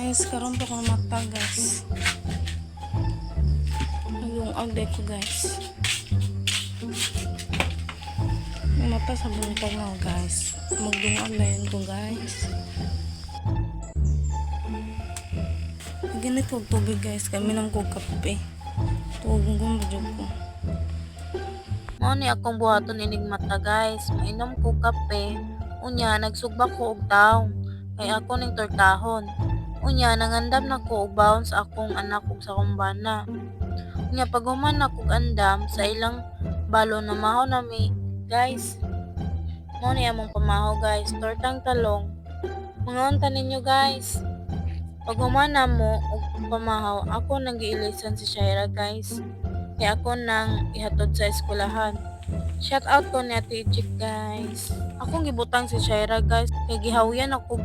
Guys, karon pa ko matag guys. Yung agday ko guys. Yung mata sa buntag na guys. Magdungag na yun ko guys. Ganito tubig guys. Kami nang ko kape. Tugong gumbudyo ko. Mao ni akong buhaton inig mata guys. Mainom ko kape. Unya nagsugba ko og taong. Kay ako ning tortahon. Unya nangandam na ko og baon sa akong anak ug sa akong bana. Unya pag human na kog andam sa ilang balon na mahaw nami guys. Mao ni among pamahaw guys, tortang talong. Mga unta ninyo guys. Pag human na mo og pamahaw, ako nang giilisan si Shaira guys. Kaya ako nang ihatod sa eskwelahan. Shout out ko ni Ate Ichik guys. Akong gibutang si Shaira guys. Kaya gihawyan ako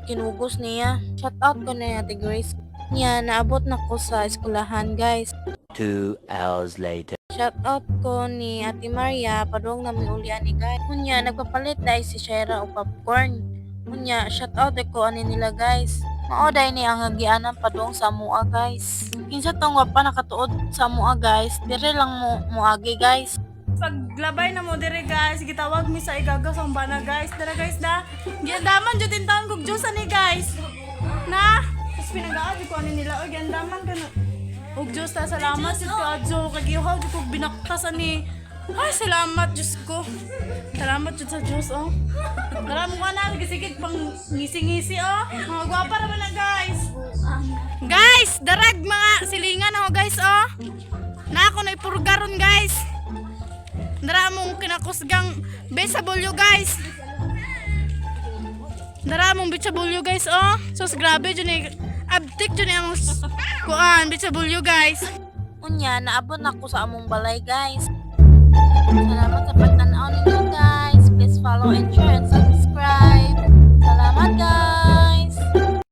kinugos niya. Shout out ko ni Ate Grace. Niya naabot na ko sa eskwelahan guys. 2 hours later. Shout out ko ni Ate Maria. Padung namin ulian ni guys. Kunya nagpapalit dahil si Shaira o popcorn. Kunya shout out ko ani nila guys. Maoday ni ang agianan padung sa mua guys. Kinsa tong wapa nakatuod sa mua guys. Dire lang mo muagi guys. Paglabay na mo dire guys, gitawag mi sa igagaw sa bana guys. Dara guys da. Giandaman jud tintaon kog Dios ani guys. Na, tapos pinagaad ko ani nila og giandaman ka na. Og Dios ta salamat sa kadyo kay gihaw jud kog binaktas ani. Ay salamat Diyos ko. Salamat jud sa Dios oh. Dara mo na gisigig pang ngisi-ngisi oh. Mga gwapa ra man na guys. Guys, darag mga silingan ako guys oh. Na ako na ipurgaron guys. Dara mong kinakusgang besabulyo guys. Dara mong besabulyo guys oh. Sus grabe jud ni abtik jud ni among kuan besabulyo guys. Unya naabot na ko sa among balay guys. Salamat sa pagtanaw ninyo guys. Please follow and share